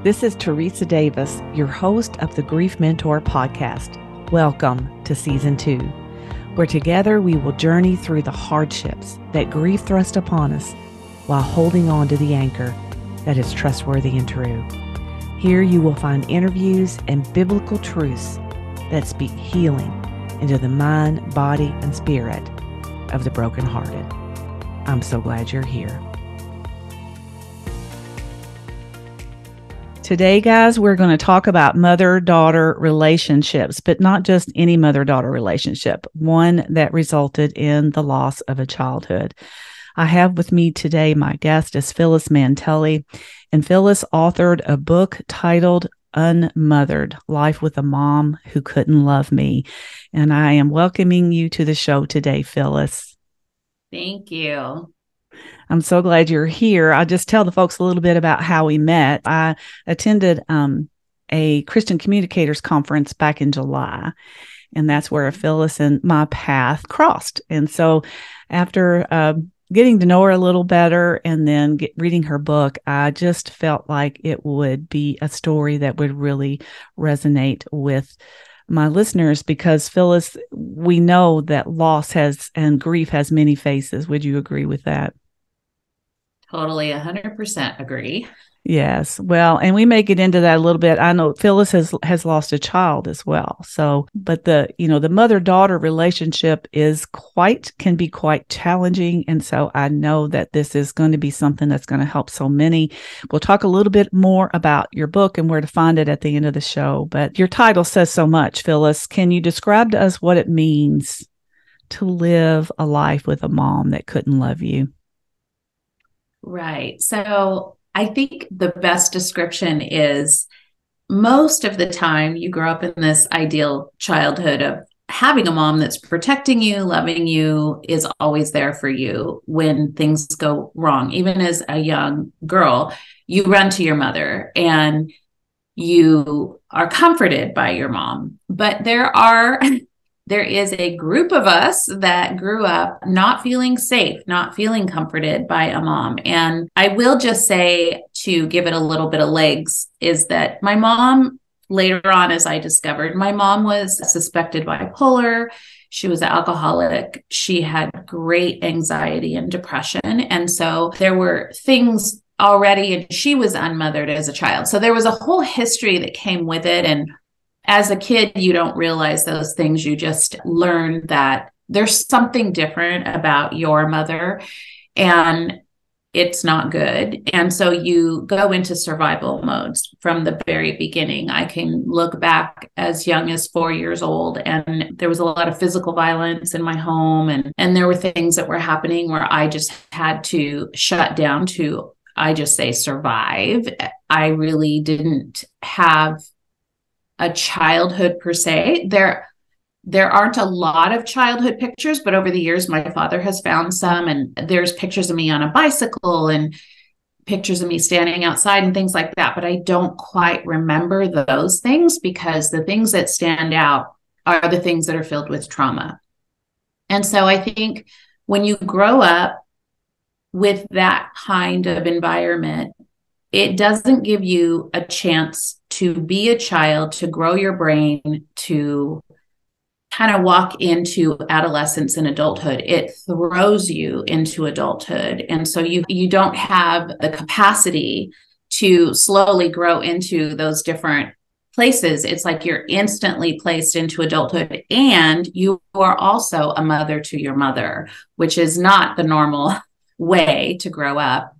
This is Teresa Davis, your host of the Grief Mentor podcast. Welcome to Season 2, where together we will journey through the hardships that grief thrusts upon us while holding on to the anchor that is trustworthy and true. Here you will find interviews and biblical truths that speak healing into the mind, body, and spirit of the brokenhearted. I'm so glad you're here. Today, guys, we're going to talk about mother-daughter relationships, but not just any mother-daughter relationship, one that resulted in the loss of a childhood. I have with me today, my guest is Phyllis Mantelli, and Phyllis authored a book titled Unmothered Life with a Mom Who Couldn't Love Me. And I am welcoming you to the show today, Phyllis. Thank you. I'm so glad you're here. I'll just tell the folks a little bit about how we met. I attended a Christian Communicators Conference back in July, and that's where Phyllis and my path crossed. And so after getting to know her a little better and then reading her book, I just felt like it would be a story that would really resonate with my listeners because, Phyllis, we know that loss has and grief has many faces. Would you agree with that? Totally 100% agree. Yes. Well, and we may get into that a little bit. I know Phyllis has lost a child as well. So, but the mother-daughter relationship can be quite challenging. And so I know that this is going to be something that's going to help so many. We'll talk a little bit more about your book and where to find it at the end of the show. But your title says so much, Phyllis. Can you describe to us what it means to live a life with a mom that couldn't love you? Right. So I think the best description is most of the time you grow up in this ideal childhood of having a mom that's protecting you, loving you, is always there for you when things go wrong. Even as a young girl, you run to your mother and you are comforted by your mom. But there is a group of us that grew up not feeling safe, not feeling comforted by a mom. And I will just say, to give it a little bit of legs, is that my mom, later on, as I discovered, my mom was suspected bipolar. She was alcoholic. She had great anxiety and depression. And so there were things already, and she was unmothered as a child. So there was a whole history that came with it. And as a kid, you don't realize those things. You just learn that there's something different about your mother and it's not good. And so you go into survival modes from the very beginning. I can look back as young as 4 years old, and there was a lot of physical violence in my home. And there were things that were happening where I just had to shut down to, I just say, survive. I really didn't have a childhood per se. There aren't a lot of childhood pictures, but over the years, my father has found some, and there's pictures of me on a bicycle and pictures of me standing outside and things like that. But I don't quite remember those things because the things that stand out are the things that are filled with trauma. And so I think when you grow up with that kind of environment, it doesn't give you a chance to be a child, to grow your brain, to kind of walk into adolescence and adulthood. It throws you into adulthood. And so you don't have the capacity to slowly grow into those different places. It's like you're instantly placed into adulthood, and you are also a mother to your mother, which is not the normal way to grow up.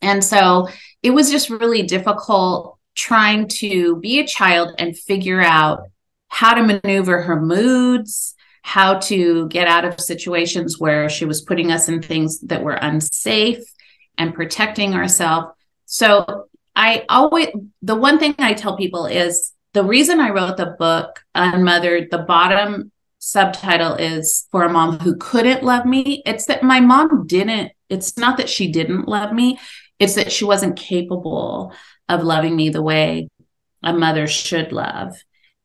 And so it was just really difficult trying to be a child and figure out how to maneuver her moods, how to get out of situations where she was putting us in things that were unsafe and protecting ourselves. So the one thing I tell people is the reason I wrote the book, Unmothered, the bottom subtitle is For a Mom Who Couldn't Love Me. It's that my mom it's not that she didn't love me. It's that she wasn't capable of loving me the way a mother should love.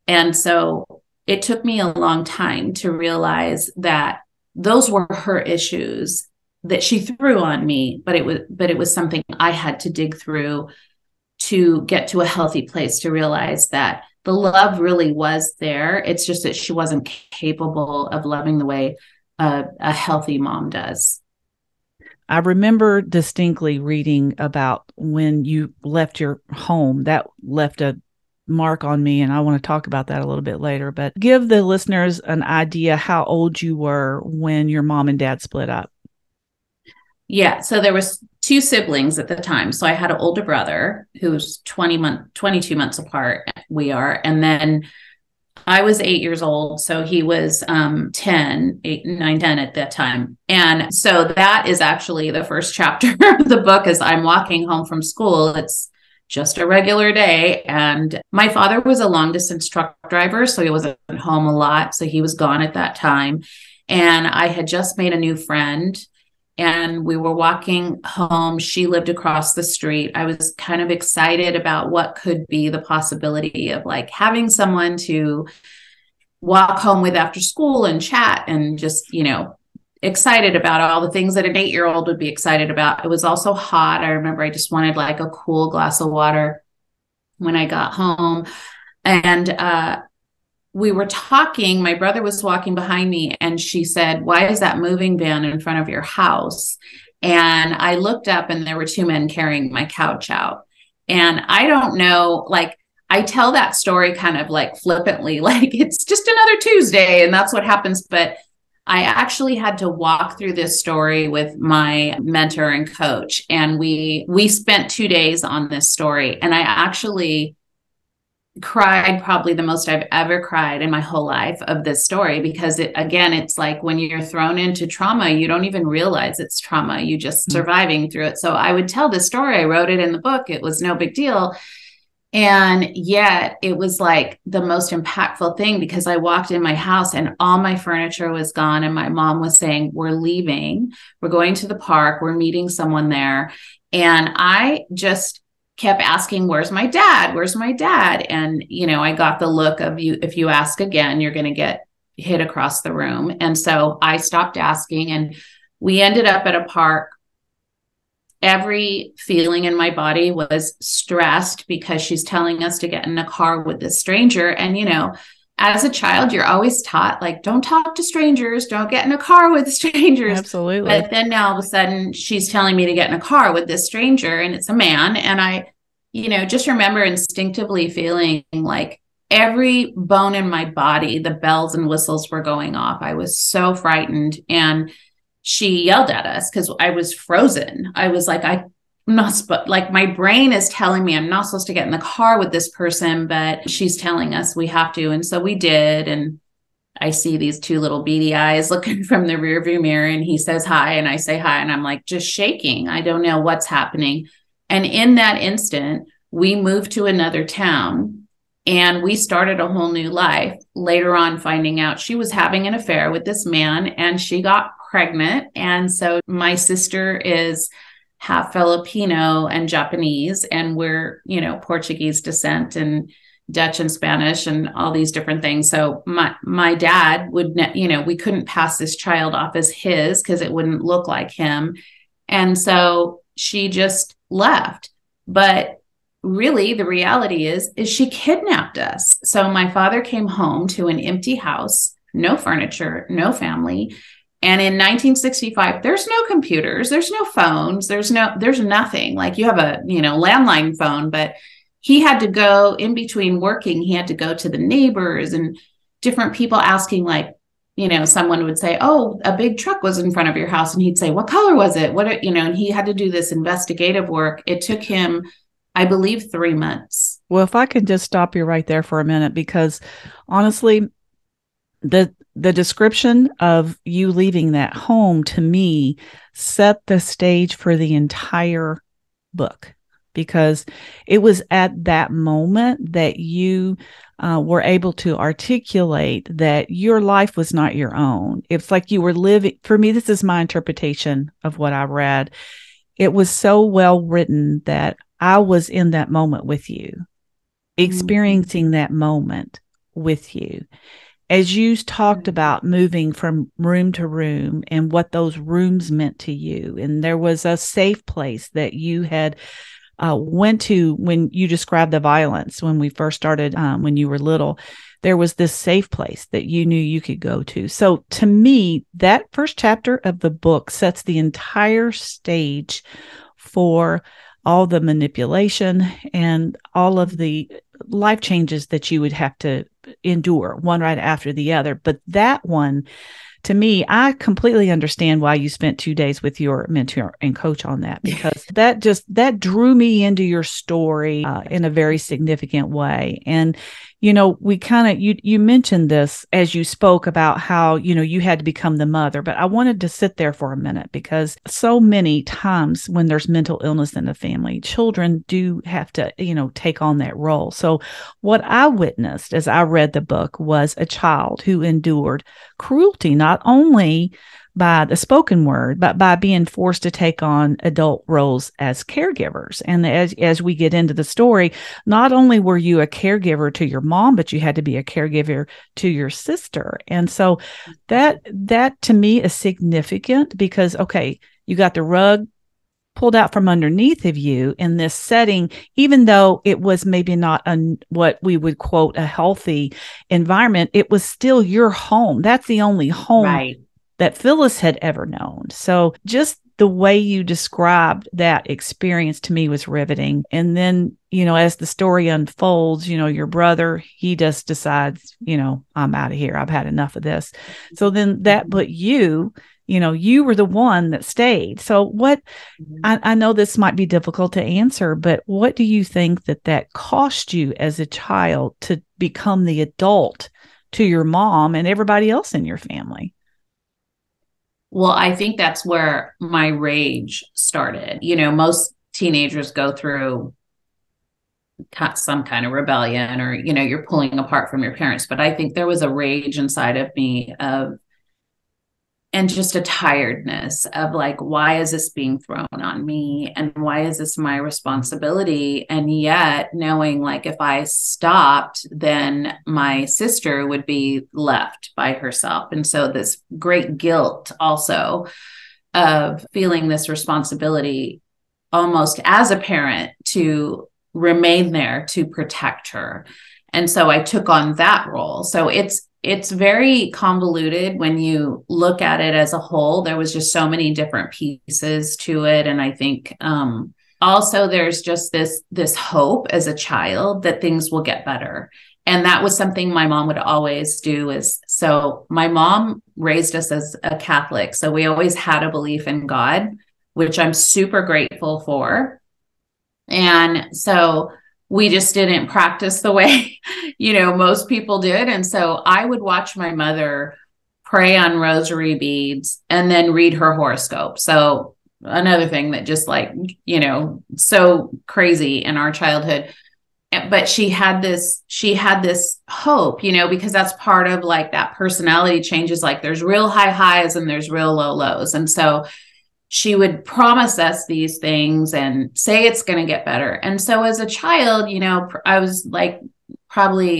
And so it took me a long time to realize that those were her issues that she threw on me, but it was something I had to dig through to get to a healthy place, to realize that the love really was there. It's just that she wasn't capable of loving the way a healthy mom does. I remember distinctly reading about when you left your home. That left a mark on me, and I want to talk about that a little bit later. But give the listeners an idea how old you were when your mom and dad split up. Yeah, so there was two siblings at the time. So I had an older brother who was 22 months apart. We are, and then I was 8 years old. So he was 10, 8, 9, 10 at that time. And so that is actually the first chapter of the book. As I'm walking home from school, it's just a regular day. And my father was a long distance truck driver, so he wasn't home a lot. So he was gone at that time. And I had just made a new friend, and we were walking home. She lived across the street. I was kind of excited about what could be the possibility of like having someone to walk home with after school and chat, and just, excited about all the things that an 8-year-old would be excited about. It was also hot. I remember I just wanted like a cool glass of water when I got home. And we were talking, my brother was walking behind me, and she said, "Why is that moving van in front of your house?" And I looked up, and there were two men carrying my couch out. And I don't know, like, I tell that story kind of like flippantly, like it's just another Tuesday and that's what happens. But I actually had to walk through this story with my mentor and coach. And we spent 2 days on this story. And I actually cried probably the most I've ever cried in my whole life of this story, because it's like when you're thrown into trauma, you don't even realize it's trauma. You just surviving through it. So I would tell this story. I wrote it in the book. It was no big deal. And yet it was like the most impactful thing, because I walked in my house and all my furniture was gone. And my mom was saying, "We're leaving. We're going to the park. We're meeting someone there." And I just kept asking, "Where's my dad? Where's my dad?" And, I got the look of, you, if you ask again, you're going to get hit across the room. And so I stopped asking, and we ended up at a park. Every feeling in my body was stressed because she's telling us to get in a car with this stranger. And, as a child, you're always taught, like, don't talk to strangers, don't get in a car with strangers. Absolutely. But then now all of a sudden she's telling me to get in a car with this stranger, and it's a man. And I, just remember instinctively feeling like every bone in my body, the bells and whistles were going off. I was so frightened. And she yelled at us because I was frozen. I was like, I'm not, like, my brain is telling me I'm not supposed to get in the car with this person, but she's telling us we have to. And so we did. And I see these two little beady eyes looking from the rearview mirror, and he says hi, and I say hi, and I'm like just shaking. I don't know what's happening. And in that instant, we moved to another town, and we started a whole new life. Later on, finding out she was having an affair with this man, and she got pregnant. And so my sister is half Filipino and Japanese, and we're, Portuguese descent and Dutch and Spanish and all these different things. So my dad would, we couldn't pass this child off as his because it wouldn't look like him. And so she just left. But really the reality is she kidnapped us. So my father came home to an empty house, no furniture, no family. And in 1965, there's no computers, there's no phones, there's nothing. Like, you have a, landline phone, but he had to go in between working. He had to go to the neighbors and different people asking, like, someone would say, "Oh, a big truck was in front of your house." And he'd say, "What color was it?" And he had to do this investigative work. It took him, I believe, 3 months. Well, if I could just stop you right there for a minute, because honestly, the description of you leaving that home to me set the stage for the entire book, because it was at that moment that you were able to articulate that your life was not your own. It's like you were living, for me, this is my interpretation of what I read. It was so well written that I was in that moment with you, experiencing that moment with you. As you talked about moving from room to room and what those rooms meant to you, and there was a safe place that you had went to when you described the violence when we first started, when you were little. There was this safe place that you knew you could go to. So to me, that first chapter of the book sets the entire stage for all the manipulation and all of the life changes that you would have to endure, one right after the other. But that one, to me, I completely understand why you spent 2 days with your mentor and coach on that, because that drew me into your story in a very significant way. And, you mentioned this as you spoke about how, you had to become the mother, but I wanted to sit there for a minute, because so many times when there's mental illness in the family, children do have to, take on that role. So what I witnessed as I read the book was a child who endured cruelty, not only by the spoken word, but by being forced to take on adult roles as caregivers. And as we get into the story, not only were you a caregiver to your mom, but you had to be a caregiver to your sister. And so that to me is significant, because, okay, you got the rug pulled out from underneath of you in this setting, even though it was maybe not what we would quote a healthy environment, it was still your home. That's the only home Right. that Phyllis had ever known. So just the way you described that experience to me was riveting. And then, as the story unfolds, your brother, he just decides, I'm out of here. I've had enough of this. So then but you were the one that stayed. So what, I know this might be difficult to answer, but what do you think that cost you as a child to become the adult to your mom and everybody else in your family? Well, I think that's where my rage started. Most teenagers go through some kind of rebellion, or, you're pulling apart from your parents. But I think there was a rage inside of me and just a tiredness of like, why is this being thrown on me? And why is this my responsibility? And yet knowing like, if I stopped, then my sister would be left by herself. And so this great guilt also of feeling this responsibility almost as a parent to remain there to protect her. And so I took on that role. So it's very convoluted when you look at it as a whole. There was just so many different pieces to it. And I think also there's just this hope as a child that things will get better. And that was something my mom would always do. So my mom raised us as a Catholic. So we always had a belief in God, which I'm super grateful for. And so we just didn't practice the way, most people did. And so I would watch my mother pray on rosary beads and then read her horoscope. So another thing that just like, so crazy in our childhood. But she had this hope, because that's part of like that personality changes. Like there's real high highs and there's real low lows. And so she would promise us these things and say it's going to get better. And so as a child, I was like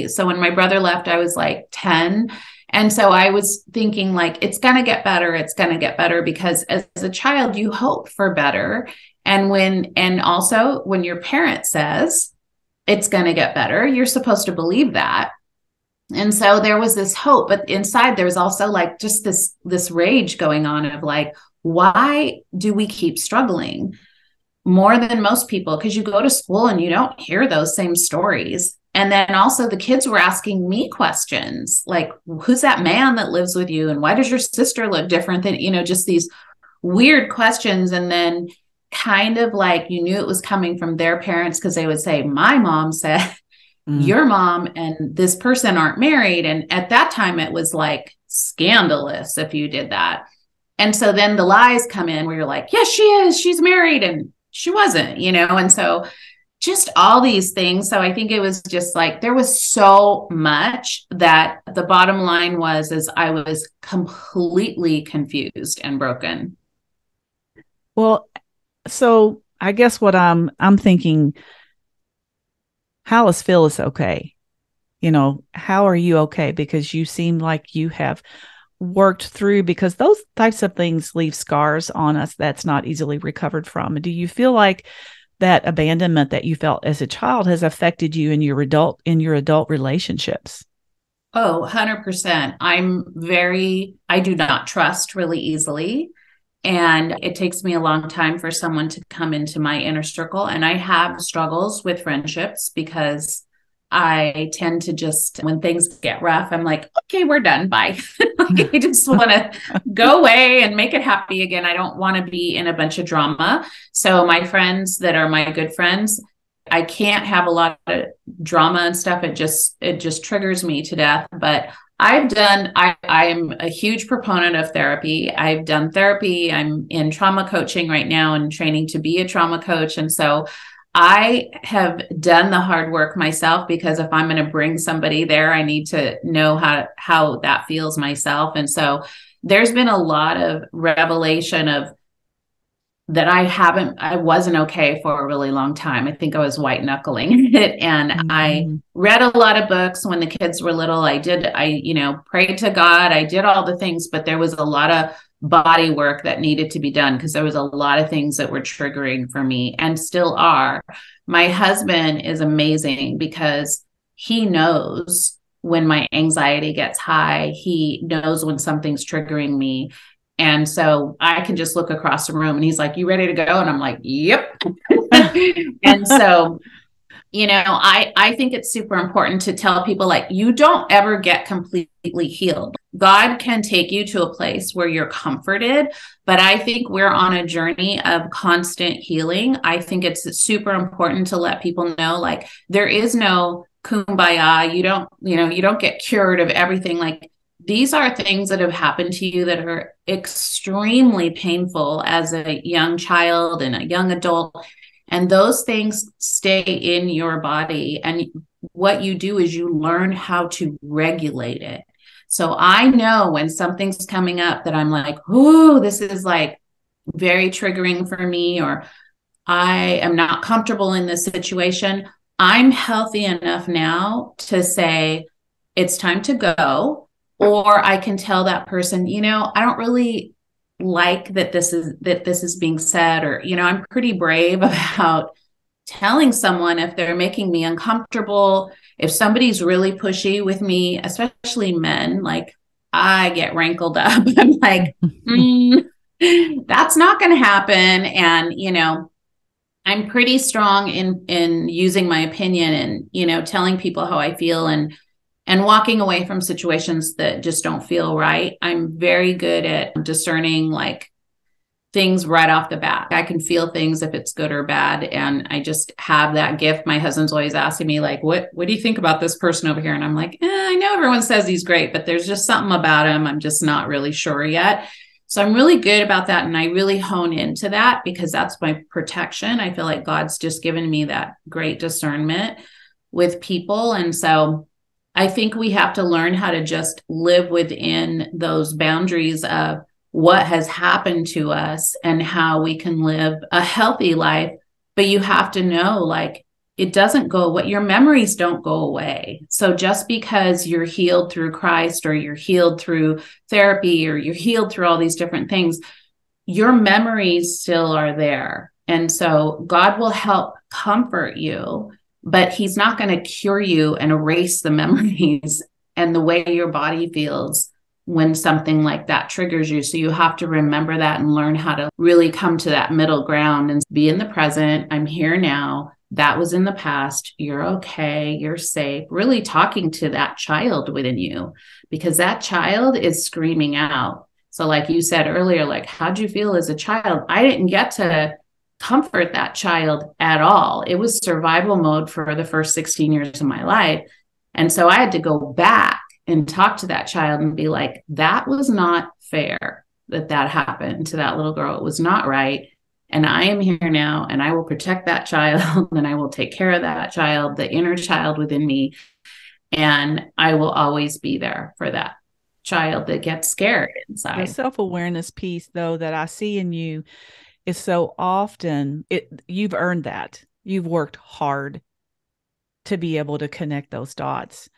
so when my brother left, I was like 10. And so I was thinking like, it's going to get better. It's going to get better, because as a child, you hope for better. And also when your parent says it's going to get better, you're supposed to believe that. And so there was this hope, but inside there was also like just this rage going on of like, why do we keep struggling more than most people? Because you go to school and you don't hear those same stories. And then also the kids were asking me questions like, who's that man that lives with you? And why does your sister look different than, just these weird questions. And then kind of like you knew it was coming from their parents, because they would say, my mom said, your mom and this person aren't married. And at that time, it was like scandalous if you did that. And so then the lies come in where you're like, yes, she is. She's married. And she wasn't, and so just all these things. So I think it was just like, there was so much that the bottom line is I was completely confused and broken. Well, so I guess what I'm thinking, how is Phyllis okay? How are you okay? Because you seem like you have worked through, because those types of things leave scars on us that's not easily recovered from. Do you feel like that abandonment that you felt as a child has affected you in your adult relationships. Oh, 100%. I do not trust really easily. And it takes me a long time for someone to come into my inner circle. And I have struggles with friendships because I tend to just, when things get rough, I'm like, okay, we're done. Bye. Like, I just want to go away and make it happy again. I don't want to be in a bunch of drama. So my friends that are my good friends, I can't have a lot of drama and stuff. It just triggers me to death. But I'm a huge proponent of therapy. I've done therapy. I'm in trauma coaching right now and training to be a trauma coach. And so I have done the hard work myself, because if I'm going to bring somebody there, I need to know how that feels myself. And so there's been a lot of revelation of that I wasn't okay for a really long time. I think I was white knuckling it. And I read a lot of books when the kids were little. I prayed to God. I did all the things, but there was a lot of body work that needed to be done, because there was a lot of things that were triggering for me and still are. My husband is amazing because he knows when my anxiety gets high. He knows when something's triggering me. And so I can just look across the room and he's like, "You ready to go?" And I'm like, "Yep." And so, I think it's super important to tell people, like, you don't ever get completely healed. God can take you to a place where you're comforted, but I think we're on a journey of constant healing. I think it's super important to let people know, like, there is no kumbaya. You don't get cured of everything. Like, these are things that have happened to you that are extremely painful as a young child and a young adult. And those things stay in your body. And what you do is you learn how to regulate it. So I know when something's coming up that I'm like, "Ooh, this is like very triggering for me," or "I am not comfortable in this situation." I'm healthy enough now to say, it's time to go. Or I can tell that person, I don't really like that this is being said, or, I'm pretty brave about telling someone if they're making me uncomfortable. If somebody's really pushy with me, especially men, like, I get rankled up. I'm like, that's not going to happen. And, I'm pretty strong in using my opinion and, telling people how I feel and walking away from situations that just don't feel right. I'm very good at discerning, like, things right off the bat. I can feel things if it's good or bad. And I just have that gift. My husband's always asking me, like, what do you think about this person over here? And I'm like, I know everyone says he's great, but there's just something about him I'm just not really sure yet. So I'm really good about that. And I really hone into that because that's my protection. I feel like God's just given me that great discernment with people. And so I think we have to learn how to just live within those boundaries of what has happened to us and how we can live a healthy life. But you have to know, like, it doesn't go away. Your memories don't go away. So just because you're healed through Christ, or you're healed through therapy, or you're healed through all these different things, your memories still are there. And so God will help comfort you, but he's not going to cure you and erase the memories and the way your body feels when something like that triggers you. So you have to remember that and learn how to really come to that middle ground and be in the present. I'm here now. That was in the past. You're okay. You're safe. Really talking to that child within you, because that child is screaming out. So like you said earlier, like, how'd you feel as a child? I didn't get to comfort that child at all. It was survival mode for the first 16 years of my life. And so I had to go back and talk to that child and be like, that was not fair that happened to that little girl. It was not right. And I am here now, and I will protect that child, and I will take care of that child, the inner child within me. And I will always be there for that child that gets scared inside. The self-awareness piece, though, that I see in you is so often you've earned that. You've worked hard to be able to connect those dots.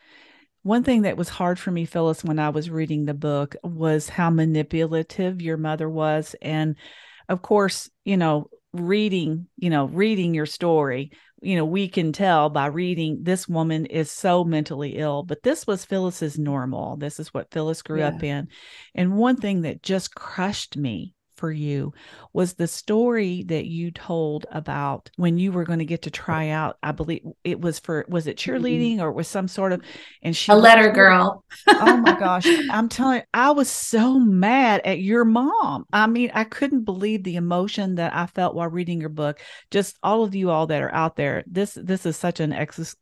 One thing that was hard for me, Phyllis, when I was reading the book was how manipulative your mother was. And of course, reading your story, we can tell by reading this woman is so mentally ill, but this was Phyllis's normal. This is what Phyllis grew up in. And one thing that just crushed me for you was the story that you told about when you were going to get to try out. I believe it was was it cheerleading or was some sort of, and she a letter girl. Oh my gosh. I'm telling you, I was so mad at your mom. I mean, I couldn't believe the emotion that I felt while reading your book. Just all of you all that are out there. This is such an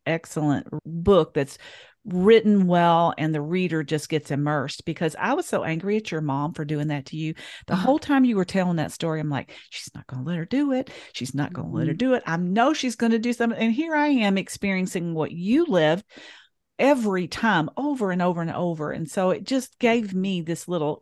excellent book that's written well, and the reader just gets immersed, because I was so angry at your mom for doing that to you. The whole time you were telling that story, I'm like, she's not going to let her do it. She's not going to let her do it. I know she's going to do something. And here I am experiencing what you lived every time, over and over and over. And so it just gave me this little,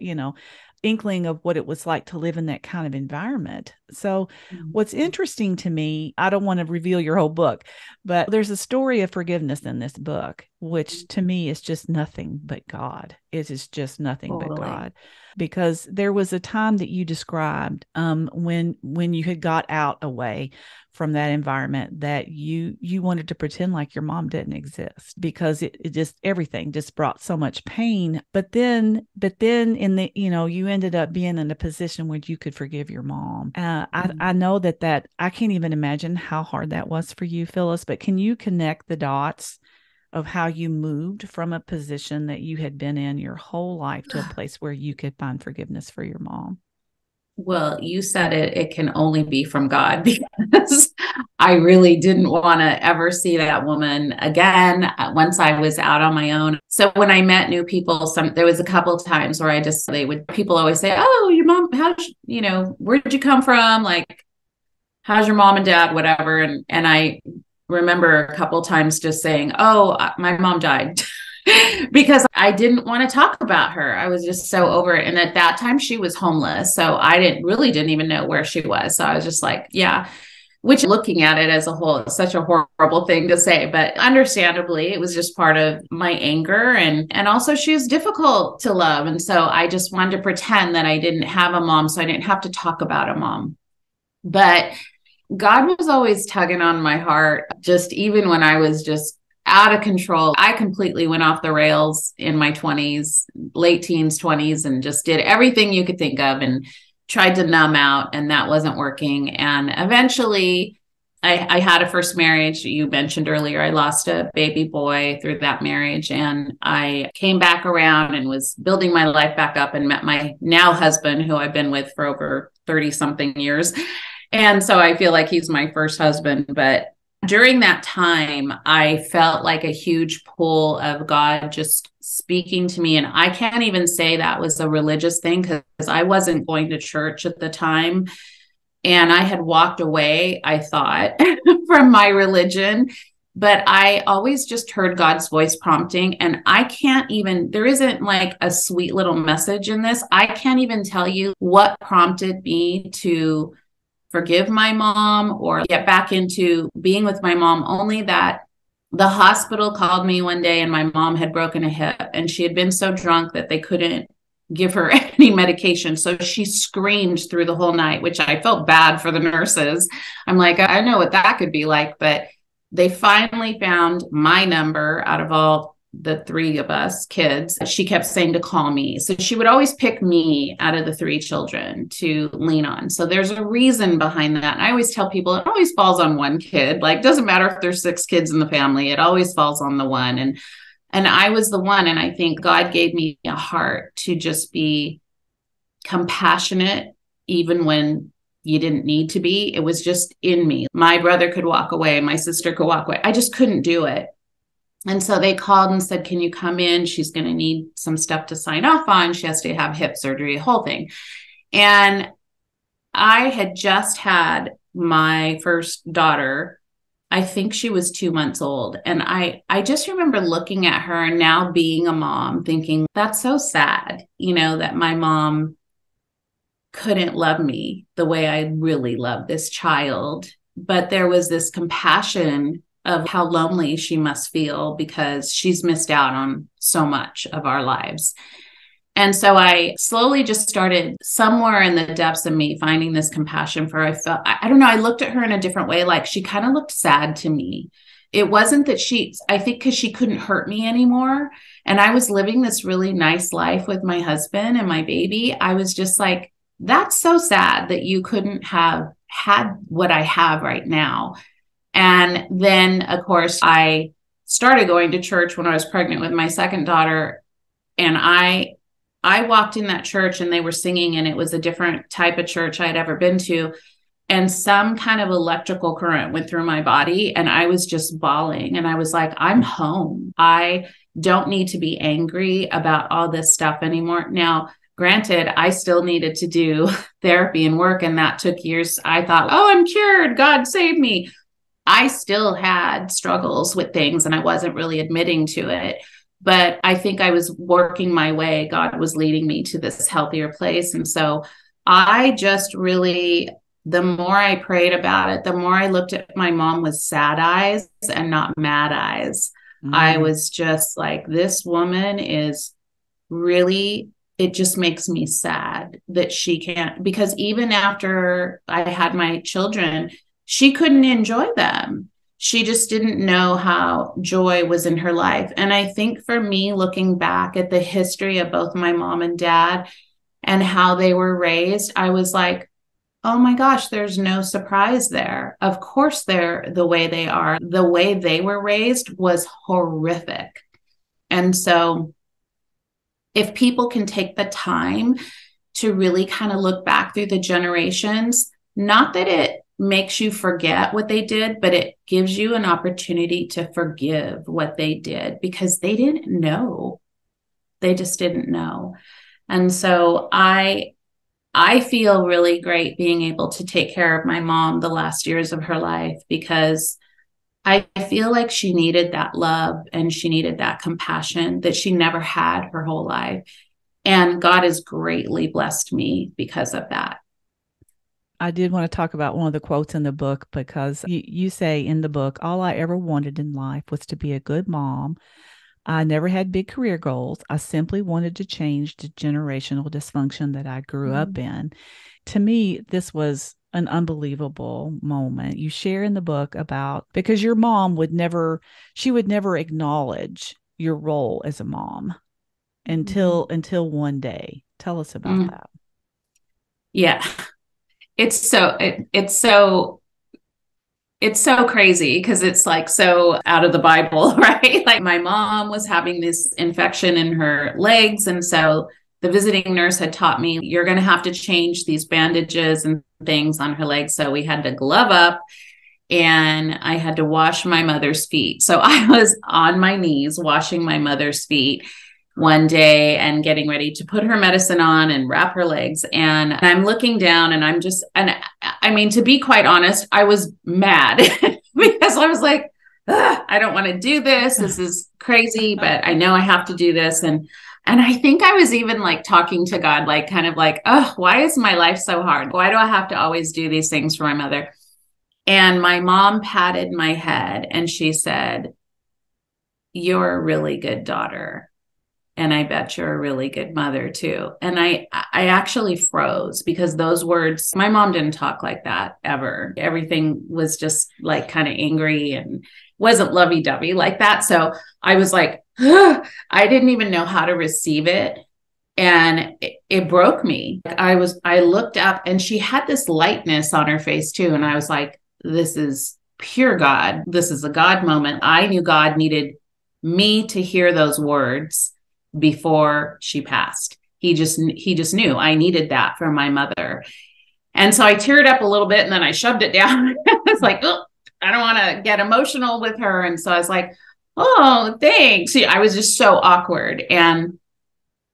inkling of what it was like to live in that kind of environment. So what's interesting to me, I don't want to reveal your whole book, but there's a story of forgiveness in this book, which to me is just nothing but God. It is just nothing but God. Because there was a time that you described when you had got out away from that environment, that you wanted to pretend like your mom didn't exist, because it just, everything just brought so much pain. But then in the, you ended up being in a position where you could forgive your mom. I know that I can't even imagine how hard that was for you, Phyllis, but can you connect the dots of how you moved from a position that you had been in your whole life to a place where you could find forgiveness for your mom? Well, you said it can only be from God, because I really didn't want to ever see that woman again once I was out on my own. So when I met new people, there was a couple of times where people always say, oh, your mom, where did you come from? Like, how's your mom and dad, whatever. And I remember a couple of times just saying, oh, my mom died. Because I didn't want to talk about her. I was just so over it. And at that time she was homeless. So I didn't even know where she was. So I was just like, yeah, which, looking at it as a whole, is such a horrible thing to say, but understandably, it was just part of my anger. And also she was difficult to love. And so I just wanted to pretend that I didn't have a mom, so I didn't have to talk about a mom. But God was always tugging on my heart, just even when I was just out of control. I completely went off the rails in my 20s, late teens, 20s, and just did everything you could think of and tried to numb out, and that wasn't working. And eventually I had a first marriage. You mentioned earlier, I lost a baby boy through that marriage, and I came back around and was building my life back up and met my now husband, who I've been with for over 30 something years. And so I feel like he's my first husband. But during that time, I felt like a huge pull of God just speaking to me. And I can't even say that was a religious thing, because I wasn't going to church at the time. And I had walked away, I thought, from my religion. But I always just heard God's voice prompting. And there isn't like a sweet little message in this. I can't even tell you what prompted me to forgive my mom or get back into being with my mom, only that the hospital called me one day and my mom had broken a hip, and she had been so drunk that they couldn't give her any medication. So she screamed through the whole night, which I felt bad for the nurses. I'm like, I know what that could be like. But they finally found my number out of all the three of us kids. She kept saying to call me. So she would always pick me out of the three children to lean on. So there's a reason behind that. And I always tell people it always falls on one kid. Like, doesn't matter if there's 6 kids in the family, it always falls on the one. And I was the one. And I think God gave me a heart to just be compassionate, even when you didn't need to be. It was just in me. My brother could walk away. My sister could walk away. I just couldn't do it. And so they called and said, can you come in? She's going to need some stuff to sign off on. She has to have hip surgery, the whole thing. And I had just had my first daughter. I think she was 2 months old. And I just remember looking at her and now being a mom thinking, that's so sad, that my mom couldn't love me the way I really love this child. But there was this compassion of how lonely she must feel because she's missed out on so much of our lives. And so I slowly just started somewhere in the depths of me finding this compassion for her. I felt, I don't know, I looked at her in a different way. Like she kind of looked sad to me. It wasn't that I think because she couldn't hurt me anymore. And I was living this really nice life with my husband and my baby. I was just like, that's so sad that you couldn't have had what I have right now. And then, of course, I started going to church when I was pregnant with my second daughter. And I walked in that church and they were singing, and it was a different type of church I'd ever been to. And some kind of electrical current went through my body and I was just bawling. And I was like, I'm home. I don't need to be angry about all this stuff anymore. Now, granted, I still needed to do therapy and work, and that took years. I thought, oh, I'm cured. God save me. I still had struggles with things and I wasn't really admitting to it. But I think I was working my way. God was leading me to this healthier place. And so I just really, the more I prayed about it, the more I looked at my mom with sad eyes and not mad eyes. I was just like, this woman is really, it just makes me sad that she can't, because even after I had my children, she couldn't enjoy them. She just didn't know how joy was in her life. And I think for me, looking back at the history of both my mom and dad and how they were raised, I was like, oh my gosh, there's no surprise there. Of course, they're the way they are. The way they were raised was horrific. And so if people can take the time to really kind of look back through the generations, not that it makes you forget what they did, but it gives you an opportunity to forgive what they did, because they didn't know. They just didn't know. And so I feel really great being able to take care of my mom the last years of her life, because I feel like she needed that love and she needed that compassion that she never had her whole life. And God has greatly blessed me because of that. I did want to talk about one of the quotes in the book, because you say in the book, all I ever wanted in life was to be a good mom. I never had big career goals. I simply wanted to change the generational dysfunction that I grew up in. To me, this was an unbelievable moment. You share in the book about, because your mom would never acknowledge your role as a mom until one day. Tell us about that. Yeah. It's so crazy, because it's like so out of the Bible, right? Like my mom was having this infection in her legs. And so the visiting nurse had taught me, you're going to have to change these bandages and things on her legs. So we had to glove up and I had to wash my mother's feet. So I was on my knees washing my mother's feet one day and getting ready to put her medicine on and wrap her legs. And I'm looking down and I mean, to be quite honest, I was mad because I was like, I don't want to do this. This is crazy, but I know I have to do this. And I think I was even like talking to God, like kind of like, oh, why is my life so hard? Why do I have to always do these things for my mother? And my mom patted my head and she said, you're a really good daughter. And I bet you're a really good mother too. And I actually froze, because those words, my mom didn't talk like that ever. Everything was just like kind of angry and wasn't lovey-dovey like that. So I was like, I didn't even know how to receive it. And it broke me. I looked up and she had this lightness on her face too. And I was like, this is pure God. This is a God moment. I knew God needed me to hear those words before she passed. He just knew I needed that for my mother. And so I teared up a little bit and then I shoved it down. It's like, oh, I don't want to get emotional with her. And so I was like, oh, thanks. I was just so awkward. And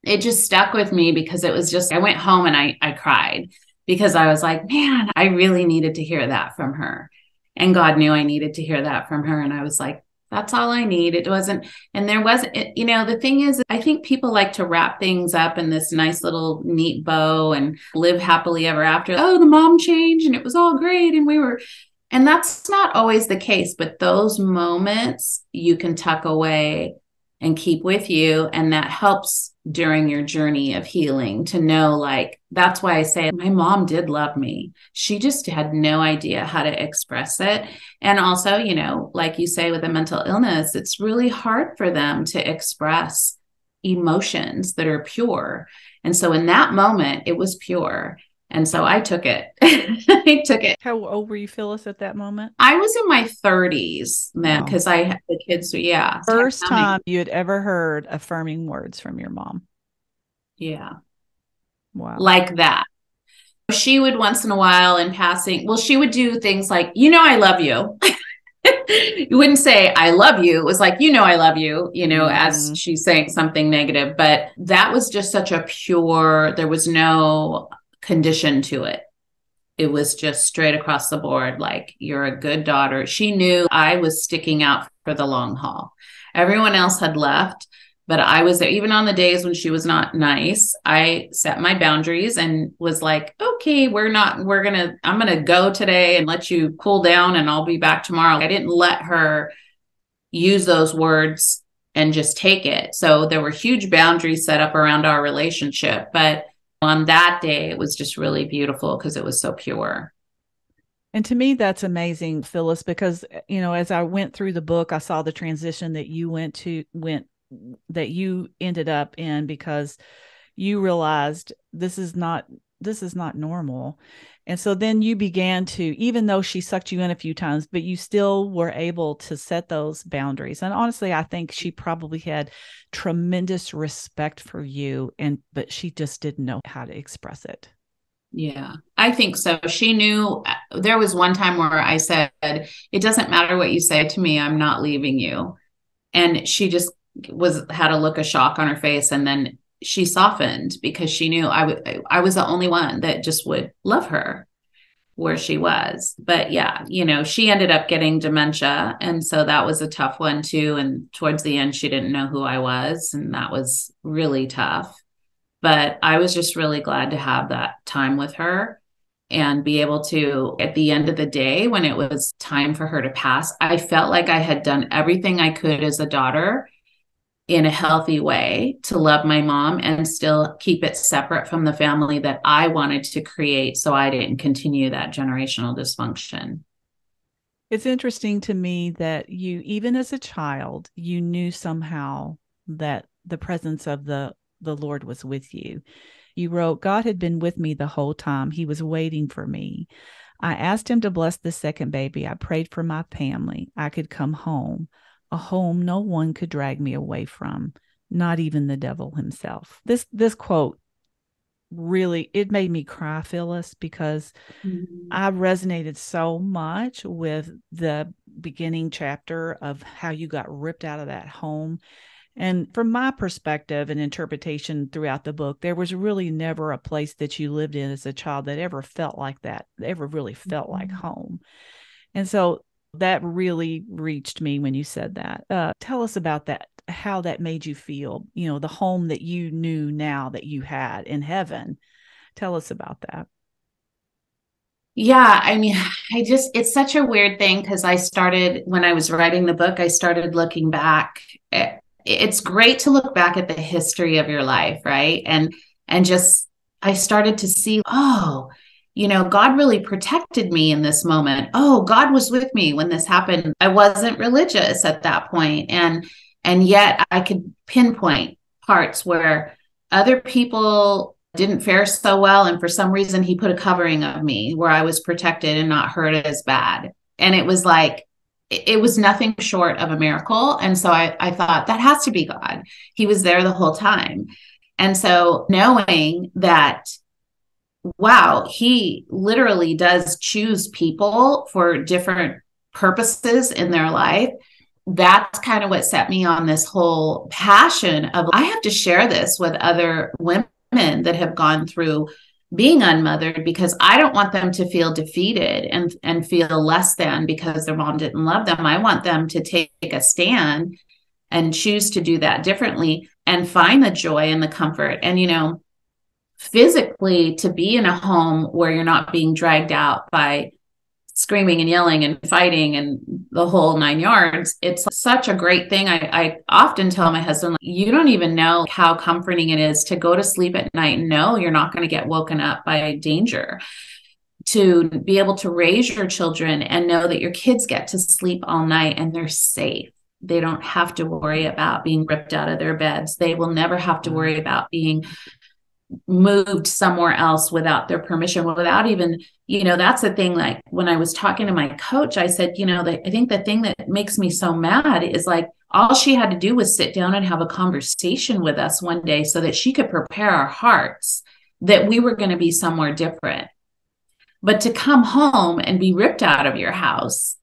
it just stuck with me, because it was just, I went home and I cried, because I was like, man, I really needed to hear that from her. And God knew I needed to hear that from her. And I was like, that's all I need. It wasn't, and there wasn't, the thing is, I think people like to wrap things up in this nice little neat bow and live happily ever after. Oh, the mom changed and it was all great. And that's not always the case, but those moments you can tuck away and keep with you. And that helps during your journey of healing to know, like, that's why I say my mom did love me. She just had no idea how to express it. And also, you know, like you say, with a mental illness, it's really hard for them to express emotions that are pure. And so in that moment, it was pure. And so I took it. I took it. How old were you, Phyllis, at that moment? I was in my 30s then, Wow. because I had the kids. Yeah. First time you had ever heard affirming words from your mom. Yeah. Wow. Like that. She would once in a while in passing, well, she would do things like, you know, I love you. You wouldn't say, I love you. It was like, you know, I love you, you know, as she's saying something negative. But that was just such a pure, there was no condition to it. It was just straight across the board. Like, you're a good daughter. She knew I was sticking out for the long haul. Everyone else had left, but I was there. Even on the days when she was not nice, I set my boundaries and was like, okay, I'm going to go today and let you cool down, and I'll be back tomorrow. I didn't let her use those words and just take it. So there were huge boundaries set up around our relationship. But on that day, it was just really beautiful because it was so pure. And to me, that's amazing, Phyllis, because, you know, as I went through the book, I saw the transition that you that you ended up in, because you realized this is not normal. And so then you began to, even though she sucked you in a few times, but you still were able to set those boundaries. And honestly, I think she probably had tremendous respect for you, but she just didn't know how to express it. Yeah, I think so. She knew. There was one time where I said, it doesn't matter what you say to me, I'm not leaving you. And she just had a look of shock on her face. And then she softened because she knew I was the only one that just would love her where she was. But yeah, you know, she ended up getting dementia. And so that was a tough one too. And towards the end, she didn't know who I was. And that was really tough. But I was just really glad to have that time with her and be able to, at the end of the day, when it was time for her to pass, I felt like I had done everything I could as a daughter in a healthy way to love my mom and still keep it separate from the family that I wanted to create, so I didn't continue that generational dysfunction. It's interesting to me that you, even as a child, you knew somehow that the presence of the Lord was with you. You wrote, God had been with me the whole time. He was waiting for me. I asked him to bless the second baby. I prayed for my family. I could come home, a home no one could drag me away from, not even the devil himself. This quote really, it made me cry, Phyllis, because I resonated so much with the beginning chapter of how you got ripped out of that home. And from my perspective and interpretation throughout the book, there was really never a place that you lived in as a child that ever felt like that, ever really felt like home. And so that really reached me when you said that. Tell us about that, how that made you feel, you know, the home that you knew now that you had in heaven. Tell us about that. Yeah, I mean, it's such a weird thing because when I was writing the book, I started looking back. It's great to look back at the history of your life, right? And just, I started to see, oh, you know, God really protected me in this moment. Oh, God was with me when this happened. I wasn't religious at that point. And yet I could pinpoint parts where other people didn't fare so well. And for some reason, he put a covering of me where I was protected and not hurt as bad. And it was like, it was nothing short of a miracle. And so I thought that has to be God. He was there the whole time. And so knowing that, wow, he literally does choose people for different purposes in their life. That's kind of what set me on this whole passion of, I have to share this with other women that have gone through being unmothered, because I don't want them to feel defeated and feel less than because their mom didn't love them. I want them to take a stand and choose to do that differently and find the joy and the comfort. And, you know, physically, to be in a home where you're not being dragged out by screaming and yelling and fighting and the whole 9 yards. It's such a great thing. I often tell my husband, like, you don't even know how comforting it is to go to sleep at night and know you're not going to get woken up by danger, to be able to raise your children and know that your kids get to sleep all night and they're safe. They don't have to worry about being ripped out of their beds. They will never have to worry about being moved somewhere else without their permission, without even, that's the thing. Like when I was talking to my coach, I said, I think the thing that makes me so mad is like, all she had to do was sit down and have a conversation with us one day so that she could prepare our hearts that we were going to be somewhere different. But to come home and be ripped out of your house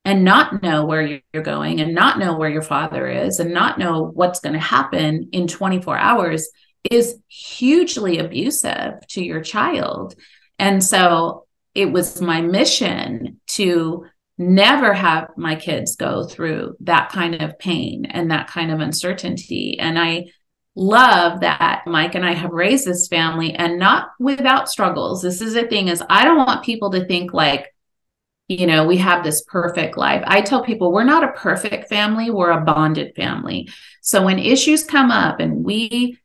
and not know where you're going and not know where your father is and not know what's going to happen in 24 hours is hugely abusive to your child. And so it was my mission to never have my kids go through that kind of pain and that kind of uncertainty. And I love that Mike and I have raised this family, and not without struggles. This is the thing, is I don't want people to think like, we have this perfect life. I tell people we're not a perfect family. We're a bonded family. So when issues come up and we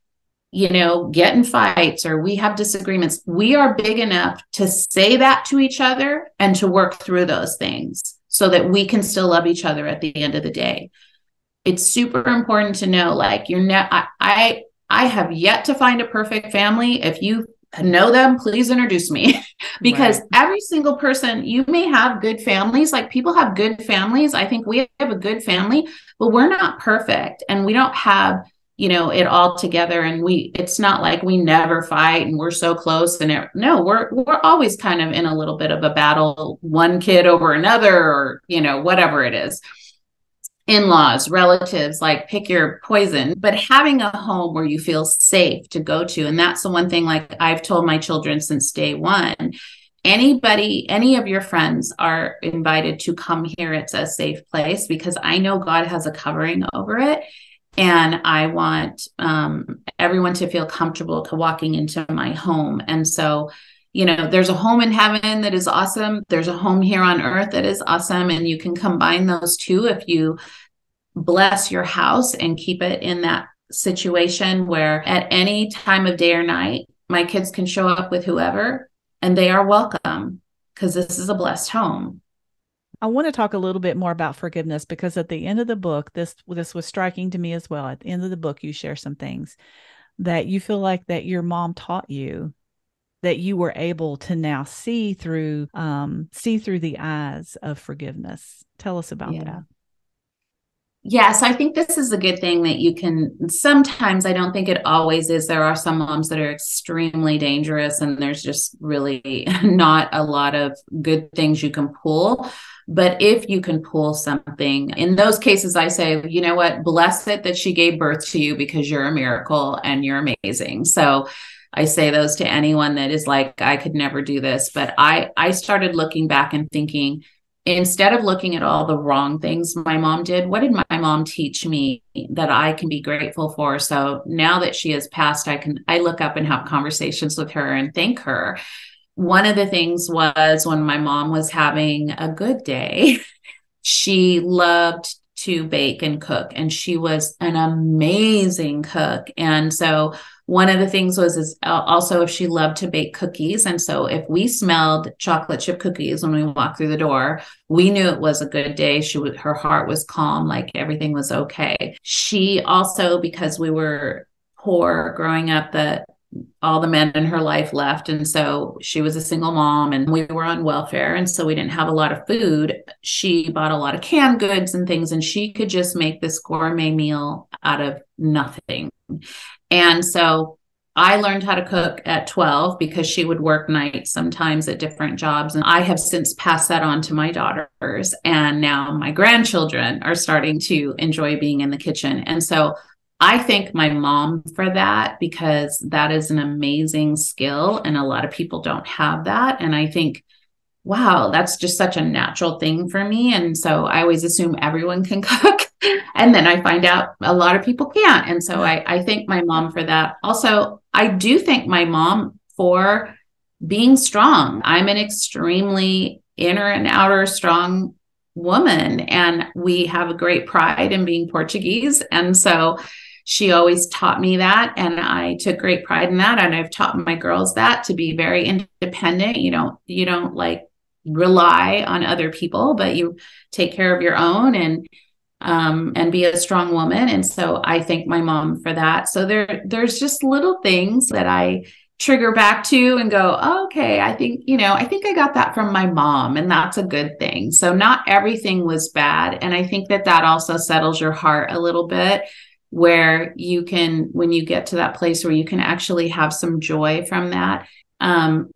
get in fights or we have disagreements, we are big enough to say that to each other and to work through those things so that we can still love each other at the end of the day. It's super important to know, like, I have yet to find a perfect family. If you know them, please introduce me because every single person, you may have good families, like people have good families. I think we have a good family, but we're not perfect and we don't have it all together. And it's not like we never fight and we're so close. And no, we're always kind of in a little bit of a battle, one kid over another, or, whatever it is, in-laws, relatives, like pick your poison, but having a home where you feel safe to go to. And that's the one thing, like I've told my children since day one, any of your friends are invited to come here. It's a safe place because I know God has a covering over it. And I want everyone to feel comfortable to walking into my home. And so, there's a home in heaven that is awesome. There's a home here on earth that is awesome. And you can combine those two if you bless your house and keep it in that situation where at any time of day or night, my kids can show up with whoever and they are welcome because this is a blessed home. I want to talk a little bit more about forgiveness because at the end of the book, this was striking to me as well. At the end of the book, you share some things that you feel like that your mom taught you that you were able to now see through the eyes of forgiveness. Tell us about that. Yes, I think this is a good thing that you can, sometimes, I don't think it always is. There are some moms that are extremely dangerous and there's just really not a lot of good things you can pull. But if you can pull something, in those cases, I say, you know what, bless it that she gave birth to you because you're a miracle and you're amazing. So I say those to anyone that is like, I could never do this. But I started looking back and thinking, instead of looking at all the wrong things my mom did, what did my mom teach me that I can be grateful for? So now that she has passed, I look up and have conversations with her and thank her. One of the things was when my mom was having a good day, she loved to bake and cook, and she was an amazing cook. And so one of the things was also if she loved to bake cookies. And so if we smelled chocolate chip cookies when we walked through the door, we knew it was a good day. Her heart was calm, like everything was okay. She also, because we were poor growing up, all the men in her life left. And so she was a single mom and we were on welfare. And so we didn't have a lot of food. She bought a lot of canned goods and things, and she could just make this gourmet meal out of nothing. And so I learned how to cook at 12 because she would work nights sometimes at different jobs. And I have since passed that on to my daughters. And now my grandchildren are starting to enjoy being in the kitchen. And so I thank my mom for that because that is an amazing skill and a lot of people don't have that. And I think, wow, that's just such a natural thing for me. And so I always assume everyone can cook. And then I find out a lot of people can't. And so I thank my mom for that. Also, I do thank my mom for being strong. I'm an extremely inner and outer strong woman. And we have a great pride in being Portuguese. And so she always taught me that. And I took great pride in that. And I've taught my girls that, to be very independent. You don't like rely on other people, but you take care of your own and be a strong woman. And so I thank my mom for that. So there's just little things that I trigger back to and go, oh, okay, I think I got that from my mom, and that's a good thing. So not everything was bad. And I think that also settles your heart a little bit, where you can, when you get to that place where you can actually have some joy from that.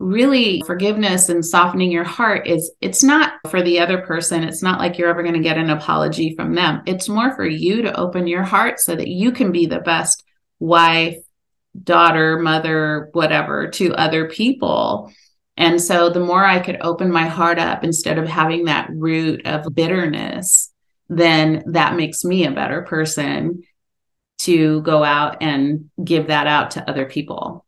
Really, forgiveness and softening your heart it's not for the other person. It's not like you're ever going to get an apology from them. It's more for you to open your heart so that you can be the best wife, daughter, mother, whatever, to other people. And so the more I could open my heart up instead of having that root of bitterness, then that makes me a better person to go out and give that out to other people.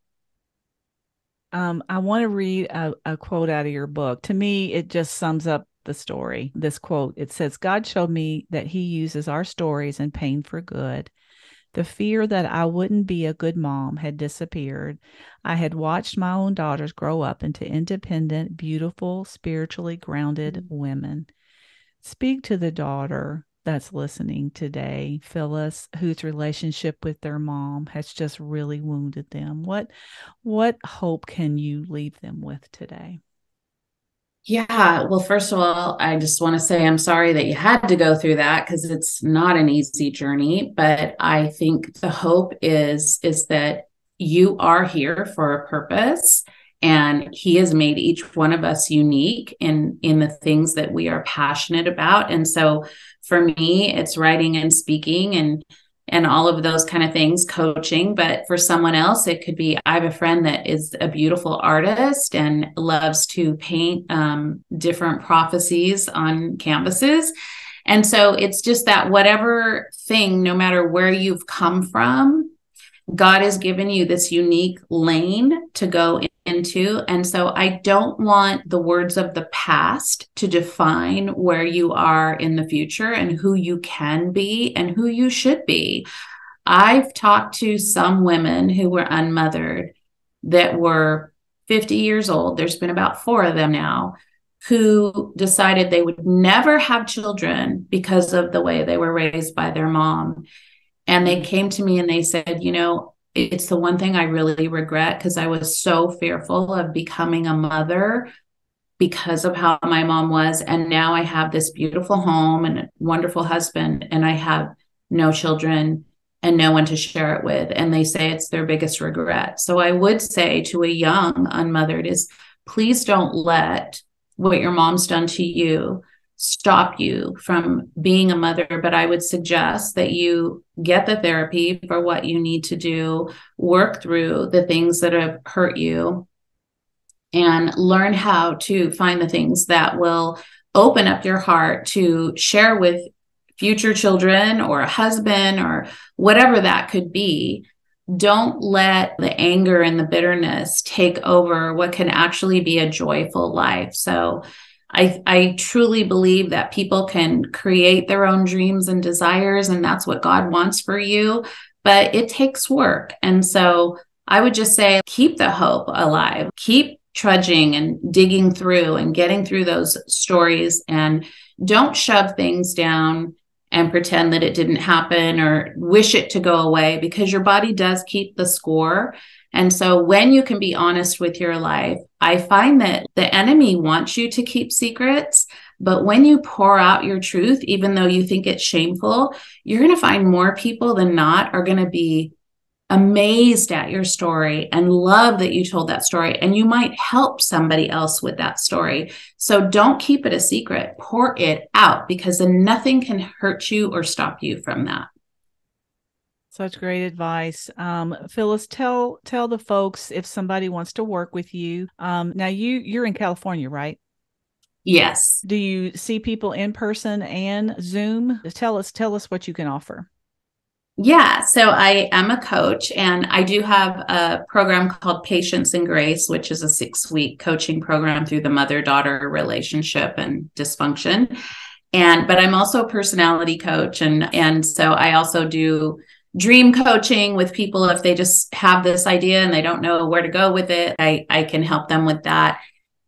I want to read a quote out of your book. To me, it just sums up the story. This quote, it says, God showed me that he uses our stories and pain for good. The fear that I wouldn't be a good mom had disappeared. I had watched my own daughters grow up into independent, beautiful, spiritually grounded women. Speak to the daughter that's listening today, Phyllis, whose relationship with their mom has just really wounded them. What hope can you leave them with today? Yeah, well, first of all, I just want to say I'm sorry that you had to go through that, because it's not an easy journey. But I think the hope is that you are here for a purpose, and he has made each one of us unique in the things that we are passionate about. And so for me, it's writing and speaking and all of those kind of things, coaching. But for someone else, it could be, I have a friend that is a beautiful artist and loves to paint different prophecies on canvases. And so it's just that whatever thing, no matter where you've come from, God has given you this unique lane to go into. And so I don't want the words of the past to define where you are in the future and who you can be and who you should be. I've talked to some women who were unmothered that were 50 years old. There's been about 4 of them now, who decided they would never have children because of the way they were raised by their mom. And they came to me and they said, it's the one thing I really regret, because I was so fearful of becoming a mother because of how my mom was. And now I have this beautiful home and a wonderful husband, and I have no children and no one to share it with. And they say it's their biggest regret. So I would say to a young unmothered is, please don't let what your mom's done to you stop you from being a mother. But I would suggest that you get the therapy for what you need to do, work through the things that have hurt you, and learn how to find the things that will open up your heart to share with future children or a husband or whatever that could be. Don't let the anger and the bitterness take over what can actually be a joyful life. So I truly believe that people can create their own dreams and desires, and that's what God wants for you, but it takes work. And so I would just say, keep the hope alive, keep trudging and digging through and getting through those stories, and don't shove things down and pretend that it didn't happen or wish it to go away, because your body does keep the score. And so when you can be honest with your life, I find that the enemy wants you to keep secrets, but when you pour out your truth, even though you think it's shameful, you're going to find more people than not are going to be amazed at your story and love that you told that story. And you might help somebody else with that story. So don't keep it a secret, pour it out, because then nothing can hurt you or stop you from that. Such great advice. Phyllis, tell the folks if somebody wants to work with you. Now you're in California, right? Yes. Do you see people in person and Zoom? Tell us what you can offer. Yeah, so I am a coach, and I do have a program called Patience and Grace, which is a 6-week coaching program through the mother-daughter relationship and dysfunction. But I'm also a personality coach. And so I also do dream coaching with people. If they just have this idea and they don't know where to go with it, I can help them with that.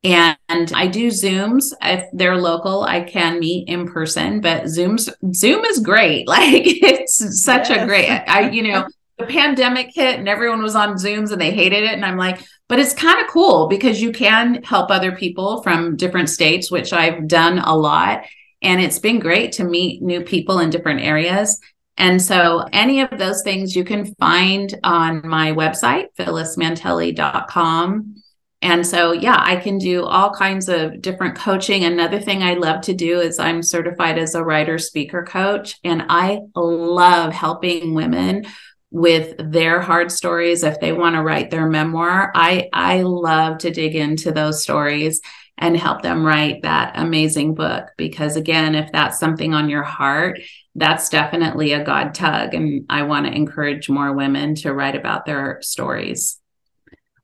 And I do Zooms. If they're local, I can meet in person, but Zoom is great. Like it's such a great, the pandemic hit and everyone was on Zooms and they hated it. And I'm like, but it's kind of cool because you can help other people from different states, which I've done a lot. And it's been great to meet new people in different areas. And so any of those things you can find on my website, phyllismantelli.com. And so, I can do all kinds of different coaching. Another thing I love to do is I'm certified as a writer speaker coach, and I love helping women with their hard stories. If they want to write their memoir, I love to dig into those stories and help them write that amazing book. Because again, if that's something on your heart, that's definitely a God tug. And I want to encourage more women to write about their stories.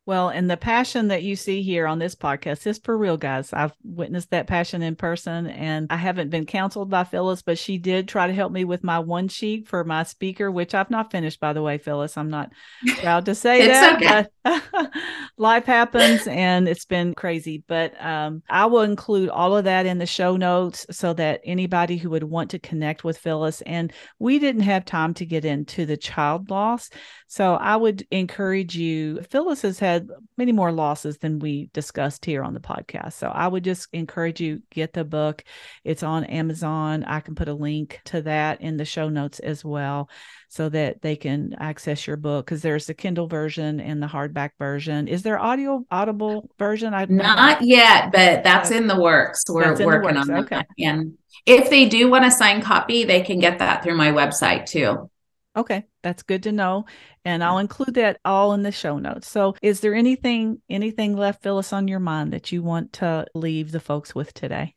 Well, and the passion that you see here on this podcast is for real, guys. I've witnessed that passion in person, and I haven't been counseled by Phyllis, but she did try to help me with my one sheet for my speaker, which I've not finished, by the way, Phyllis. I'm not proud to say that, okay. But life happens and it's been crazy. But I will include all of that in the show notes so that anybody who would want to connect with Phyllis, and we didn't have time to get into the child loss. So I would encourage you. Phyllis has had many more losses than we discussed here on the podcast. So I would just encourage you, get the book. It's on Amazon. I can put a link to that in the show notes as well so that they can access your book, because there's the Kindle version and the hardback version. Is there audible version? Not yet, but that's in the works. We're working on that. Okay. And if they do want a signed copy, they can get that through my website too. Okay, that's good to know. And I'll include that all in the show notes. So is there anything left, Phyllis, on your mind that you want to leave the folks with today?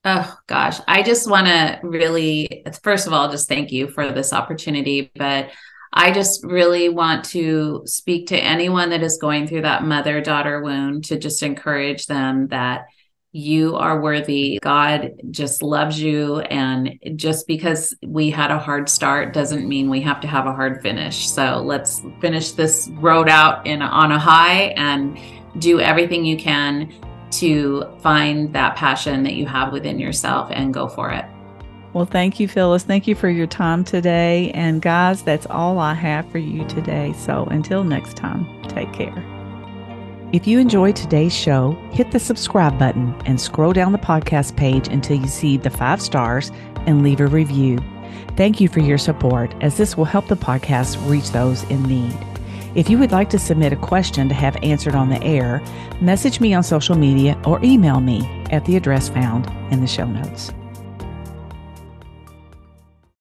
Oh, gosh. I just want to really, first of all, just thank you for this opportunity. But I just really want to speak to anyone that is going through that mother-daughter wound, to just encourage them that you are worthy. God just loves you. And just because we had a hard start doesn't mean we have to have a hard finish. So let's finish this road out on a high and do everything you can to find that passion that you have within yourself and go for it. Well, thank you, Phyllis. Thank you for your time today. And guys, that's all I have for you today. So until next time, take care. If you enjoyed today's show, hit the subscribe button and scroll down the podcast page until you see the 5 stars and leave a review. Thank you for your support, as this will help the podcast reach those in need. If you would like to submit a question to have answered on the air, message me on social media or email me at the address found in the show notes.